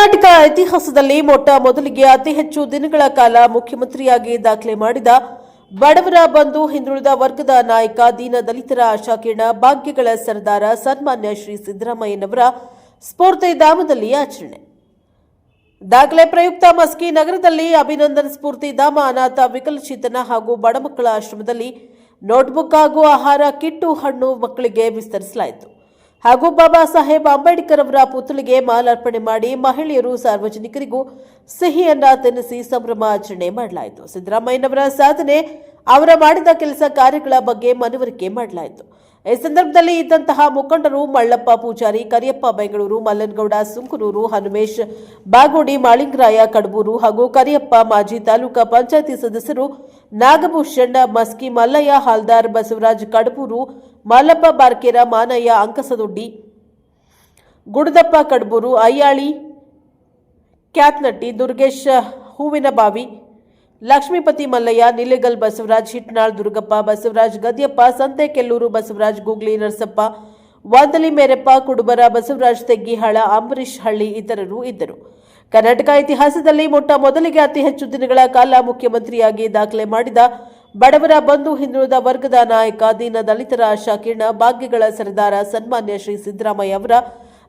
ಕರ್ನಾಟಕ ಇತಿಹಾಸದಲ್ಲಿ ಮೊಟ್ಟ ಮೊದಲಿಗೆ ಅತಿ ಹೆಚ್ಚು ದಿನಗಳ ಕಾಲ ಮುಖ್ಯಮಂತ್ರಿಯಾಗಿ ದಾಖಲೆ ಮಾಡಿದ ಬಡವರ ಬಂಧು ಹಿಂದುಳಿದ ವರ್ಗದ ನಾಯಕ ದೀನ ದಲಿತರ ಆಶಾಕಿರಣ ಭಾಗ್ಯಗಳ ಸರ್ದಾರ ಸನ್ಮಾನ್ಯ ಶ್ರೀ ಸಿದ್ದರಾಮಯ್ಯನವರ ಸ್ಫೂರ್ತಿಧಾಮದಲ್ಲಿ ಆಚರಣೆ. ದಾಖಲೆ ಪ್ರಯುಕ್ತ ಮಸ್ಕಿ ನಗರದಲ್ಲಿ ಅಭಿನಂದನ್ ಸ್ಫೂರ್ತಿಧಾಮ ಅನಾಥ ವಿಕಲಚೇತನ ಹಾಗೂ ಬಡಮಕ್ಕಳ ಆಶ್ರಮದಲ್ಲಿ ನೋಟ್ಬುಕ್ ಹಾಗೂ ಆಹಾರ ಕಿಟ್ಟು ಹಣ್ಣು ಮಕ್ಕಳಿಗೆ ವಿಸ್ತರಿಸಲಾಯಿತು. ಹಾಗೂ ಬಾಬಾ ಸಾಹೇಬ್ ಅಂಬೇಡ್ಕರ್ ಅವರ ಪುತ್ಥಳಿಗೆ ಮಾಲಾರ್ಪಣೆ ಮಾಡಿ ಮಹಿಳೆಯರು ಸಾರ್ವಜನಿಕರಿಗೂ ಸಿಹಿಯನ್ನ ತಿನ್ನಿಸಿ ಸಂಭ್ರಮಾಚರಣೆ ಮಾಡಲಾಯಿತು. ಸಿದ್ದರಾಮಯ್ಯನವರ ಸಾಧನೆ, ಅವರ ಮಾಡಿದ ಕೆಲಸ ಕಾರ್ಯಗಳ ಬಗ್ಗೆ ಮನವರಿಕೆ ಮಾಡಲಾಯಿತು. ಈ ಸಂದರ್ಭದಲ್ಲಿ ಇದ್ದಂತಹ ಮುಖಂಡರು ಮಳ್ಳಪ್ಪ ಪೂಜಾರಿ, ಕರಿಯಪ್ಪ ಬೆಂಗಳೂರು, ಮಲ್ಲನಗೌಡ ಸುಂಕನೂರು, ಹನುಮೇಶ್ ಬಾಗೋಡಿ, ಮಾಳಿಂಗರಾಯ ಕಡಬೂರು ಹಾಗೂ ಕರಿಯಪ್ಪ ಮಾಜಿ ತಾಲೂಕಾ ಪಂಚಾಯಿತಿ ಸದಸ್ಯರು ನಾಗಭೂಷಣ್ ಮಸ್ಕಿ, ಮಲ್ಲಯ್ಯ ಹಾಲ್ದಾರ್, ಬಸವರಾಜ್ ಕಡಬೂರು, ಮಲ್ಲಪ್ಪ ಬಾರ್ಕೇರ, ಮಾನಯ್ಯ ಅಂಕಸದೊಡ್ಡಿ, ಗುಡದಪ್ಪ ಕಡಬೂರು, ಅಯ್ಯಾಳಿ ಕ್ಯಾತ್ನಟ್ಟಿ, ದುರ್ಗೇಶ್ ಹೂವಿನಬಾವಿ, ಲಕ್ಷ್ಮೀಪತಿ ಮಲ್ಲಯ್ಯ, ನಿಲೆಗಲ್ ಬಸವರಾಜ್, ಹಿಟ್ನಾಳ್ ದುರ್ಗಪ್ಪ, ಬಸವರಾಜ್ ಗದ್ಯಪ್ಪ, ಸಂತೆಕೆಲ್ಲೂರು ಬಸವರಾಜ್, ಗೂಗ್ಲಿ ನರಸಪ್ಪ, ವಾಂದಲಿ ಮೇರಪ್ಪ, ಕುಡುಬರ ಬಸವರಾಜ್ ತೆಗ್ಗಿಹಾಳ, ಅಂಬರೀಶ್ ಹಳ್ಳಿ ಇತರರು ಇದ್ದರು. ಕರ್ನಾಟಕ ಇತಿಹಾಸದಲ್ಲಿ ಮೊಟ್ಟ ಮೊದಲಿಗೆ ಅತಿ ಹೆಚ್ಚು ದಿನಗಳ ಕಾಲ ಮುಖ್ಯಮಂತ್ರಿಯಾಗಿ ದಾಖಲೆ ಮಾಡಿದ ಬಡವರ ಬಂಧು ಹಿಂದುಳಿದ ವರ್ಗದ ನಾಯಕ ದೀನ ದಲಿತರ ಆಶಾಕಿರಣ ಭಾಗ್ಯಗಳ ಸರ್ದಾರ ಸನ್ಮಾನ್ಯ ಶ್ರೀ ಸಿದ್ದರಾಮಯ್ಯ ಅವರ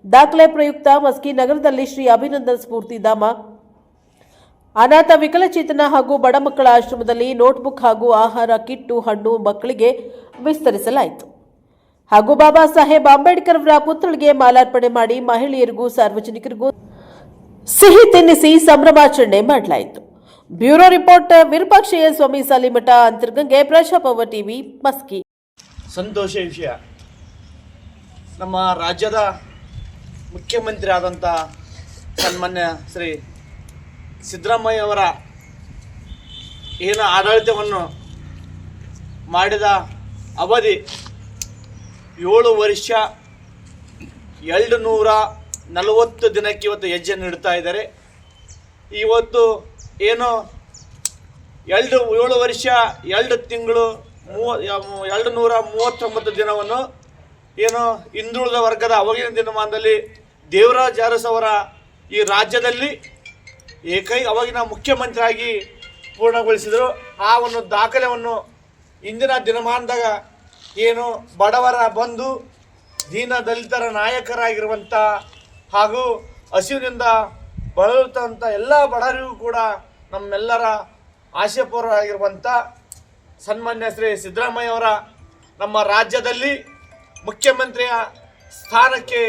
ದಾಖಲೆ ಪ್ರಯುಕ್ತ ಮಸ್ಕಿ ನಗರದಲ್ಲಿ ಶ್ರೀ ಅಭಿನಂದನ್ ಸ್ಫೂರ್ತಿಧಾಮ ಅನಾಥ ವಿಕಲಚೇತನ ಹಾಗೂ ಬಡ ಮಕ್ಕಳ ಆಶ್ರಮದಲ್ಲಿ ನೋಟ್ಬುಕ್ ಹಾಗೂ ಆಹಾರ ಕಿಟ್ಟು ಹಣ್ಣು ಮಕ್ಕಳಿಗೆ ವಿಸ್ತರಿಸಲಾಯಿತು. ಹಾಗೂ ಬಾಬಾ ಸಾಹೇಬ್ ಅಂಬೇಡ್ಕರ್ ಅವರ ಪುತ್ಥಳಿಗೆ ಮಾಲಾರ್ಪಣೆ ಮಾಡಿ ಮಹಿಳೆಯರಿಗೂ ಸಾರ್ವಜನಿಕರಿಗೂ ಸಿಹಿ ತಿನ್ನಿಸಿ ಸಂಭ್ರಮಾಚರಣೆ ಮಾಡಲಾಯಿತು. ಬ್ಯೂರೋ ರಿಪೋರ್ಟ್, ವಿರೂಪಾಕ್ಷಯ್ಯ ಸ್ವಾಮಿ ಸಾಲಿಮಠ, ಅಂತರ್ಗಂಗೆ, ಪ್ರಜಾಪವ ಟಿವಿ, ಮಸ್ಕಿ. ಸಂತೋಷ ವಿಷಯ, ನಮ್ಮ ರಾಜ್ಯದ ಮುಖ್ಯಮಂತ್ರಿ ಆದಂಥ ಸನ್ಮಾನ್ಯ ಶ್ರೀ ಸಿದ್ದರಾಮಯ್ಯ ಅವರ ಏನು ಆಡಳಿತವನ್ನು ಮಾಡಿದ ಅವಧಿ 7 ವರ್ಷ 240 ದಿನಕ್ಕೆ ಇವತ್ತು ಹೆಜ್ಜೆ ನೀಡ್ತಾ ಇದ್ದಾರೆ. ಇವತ್ತು ಏನು 7 ವರ್ಷ 2 ತಿಂಗಳು 239 ದಿನವನ್ನು ಏನು ಹಿಂದುಳಿದ ವರ್ಗದ ಅವಾಗಿನ ದಿನಮಾನದಲ್ಲಿ ದೇವರಾಜ್ ಅರಸ್ ಅವರ ಈ ರಾಜ್ಯದಲ್ಲಿ ಅವಾಗಿನ ಮುಖ್ಯಮಂತ್ರಿಯಾಗಿ ಪೂರ್ಣಗೊಳಿಸಿದರು. ಆ ಒಂದು ದಾಖಲೆಯನ್ನು ಇಂದಿನ ದಿನಮಾನದಾಗ ಏನು ಬಡವರ ಬಂಧು ದೀನ ದಲಿತರ ನಾಯಕರಾಗಿರುವಂಥ ಹಾಗೂ ಹಸಿವಿನಿಂದ ಬಳಲುತ್ತಂಥ ಎಲ್ಲ ಬಡವರಿಗೂ ಕೂಡ ನಮ್ಮೆಲ್ಲರ ಆಶಯಪೂರ್ವವಾಗಿರುವಂಥ ಸನ್ಮಾನ್ಯ ಶ್ರೀ ಸಿದ್ದರಾಮಯ್ಯ ಅವರ ನಮ್ಮ ರಾಜ್ಯದಲ್ಲಿ ಮುಖ್ಯಮಂತ್ರಿಯ ಸ್ಥಾನಕ್ಕೆ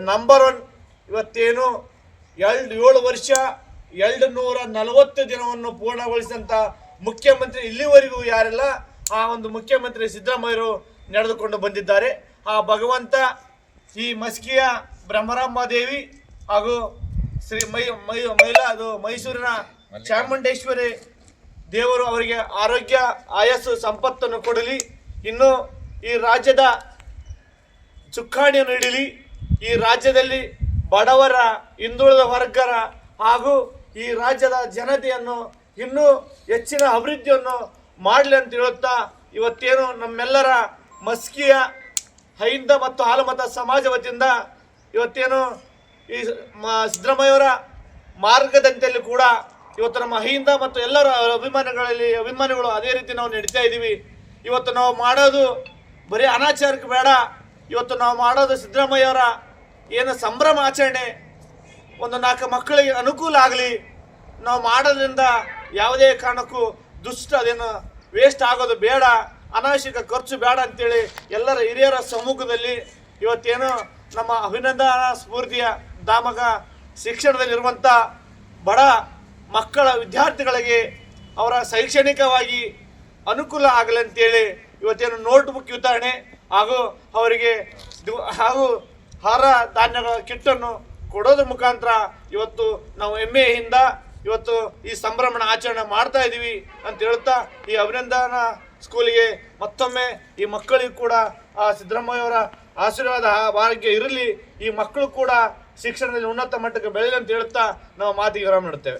ನಂಬರ್ 1 ಇವತ್ತೇನು 7 ವರ್ಷ 240 ದಿನವನ್ನು ಪೂರ್ಣಗೊಳಿಸಿದಂಥ ಮುಖ್ಯಮಂತ್ರಿ ಇಲ್ಲಿವರೆಗೂ ಯಾರೆಲ್ಲ ಆ ಒಂದು ಮುಖ್ಯಮಂತ್ರಿ ಸಿದ್ದರಾಮಯ್ಯರು ನಡೆದುಕೊಂಡು ಬಂದಿದ್ದಾರೆ. ಆ ಭಗವಂತ ಈ ಮಸ್ಕಿಯ ಬ್ರಹ್ಮರಾಂಬಾದೇವಿ ಹಾಗೂ ಶ್ರೀ ಮೈಸೂರಿನ ಚಾಮುಂಡೇಶ್ವರಿ ದೇವರು ಅವರಿಗೆ ಆರೋಗ್ಯ ಆಯಸ್ಸು ಸಂಪತ್ತನ್ನು ಕೊಡಲಿ. ಇನ್ನು ಈ ರಾಜ್ಯದ ಚುಕ್ಕಾಣಿಯನ್ನು ಹಿಡೀಲಿ. ಈ ರಾಜ್ಯದಲ್ಲಿ ಬಡವರ ಹಿಂದುಳಿದ ವರ್ಗರ ಹಾಗೂ ಈ ರಾಜ್ಯದ ಜನತೆಯನ್ನು ಇನ್ನೂ ಹೆಚ್ಚಿನ ಅಭಿವೃದ್ಧಿಯನ್ನು ಮಾಡಲಿ ಅಂತ ಹೇಳುತ್ತಾ ಇವತ್ತೇನು ನಮ್ಮೆಲ್ಲರ ಮಸ್ಕಿಯ ಹೈಂದ ಮತ್ತು ಹಾಲುಮತ ಸಮಾಜ ವತಿಯಿಂದ ಇವತ್ತೇನು ಈ ಸಿದ್ದರಾಮಯ್ಯವರ ಮಾರ್ಗದಂತೆಯಲ್ಲಿ ಕೂಡ ಇವತ್ತು ನಮ್ಮ ಹೈಂದ ಮತ್ತು ಎಲ್ಲರ ಅಭಿಮಾನಿಗಳು ಅದೇ ರೀತಿ ನಾವು ನಡೀತಾ ಇದ್ದೀವಿ. ಇವತ್ತು ನಾವು ಮಾಡೋದು ಬರೀ ಅನಾಚಾರಕ್ಕೆ ಬೇಡ, ಇವತ್ತು ನಾವು ಮಾಡೋದು ಸಿದ್ದರಾಮಯ್ಯವರ ಏನು ಸಂಭ್ರಮ ಆಚರಣೆ, ಒಂದು 4 ಮಕ್ಕಳಿಗೆ ಅನುಕೂಲ ಆಗಲಿ, ನಾವು ಮಾಡೋದ್ರಿಂದ ಯಾವುದೇ ಕಾರಣಕ್ಕೂ ಅದೇನು ವೇಸ್ಟ್ ಆಗೋದು ಬೇಡ, ಅನಾವಶ್ಯಕ ಖರ್ಚು ಬೇಡ ಅಂತೇಳಿ ಎಲ್ಲರ ಹಿರಿಯರ ಸಮ್ಮುಖದಲ್ಲಿ ಇವತ್ತೇನು ನಮ್ಮ ಅಭಿನಂದನಾ ಸ್ಫೂರ್ತಿಯ ಧಾಮಕ ಶಿಕ್ಷಣದಲ್ಲಿರುವಂಥ ಬಡ ಮಕ್ಕಳ ವಿದ್ಯಾರ್ಥಿಗಳಿಗೆ ಅವರ ಶೈಕ್ಷಣಿಕವಾಗಿ ಅನುಕೂಲ ಆಗಲಿ ಅಂತೇಳಿ ಇವತ್ತೇನು ನೋಟ್ಬುಕ್ ವಿತರಣೆ ಹಾಗೂ ಅವರಿಗೆ ಹಾಗೂ ಆಹಾರ ಧಾನ್ಯಗಳ ಕಿಟ್ಟನ್ನು ಕೊಡೋದ್ರ ಮುಖಾಂತರ ಇವತ್ತು ನಾವು ಹೆಮ್ಮೆಯಿಂದ ಇವತ್ತು ಈ ಸಂಭ್ರಮಣ ಆಚರಣೆ ಮಾಡ್ತಾ ಇದ್ದೀವಿ ಅಂತ ಹೇಳ್ತಾ ಈ ಅಭಿನಂದನಾ ಸ್ಕೂಲಿಗೆ ಮತ್ತೊಮ್ಮೆ ಈ ಮಕ್ಕಳಿಗೂ ಕೂಡ ಆ ಸಿದ್ದರಾಮಯ್ಯವರ ಆಶೀರ್ವಾದ ಭಾಗ್ಯ ಇರಲಿ, ಈ ಮಕ್ಕಳು ಕೂಡ ಶಿಕ್ಷಣದಲ್ಲಿ ಉನ್ನತ ಮಟ್ಟಕ್ಕೆ ಬೆಳೆಯಲಿ ಅಂತ ಹೇಳ್ತಾ ನಾವು ಮಾತಿಗೆ ವಿರಾಮ ನೀಡುತ್ತೇವೆ.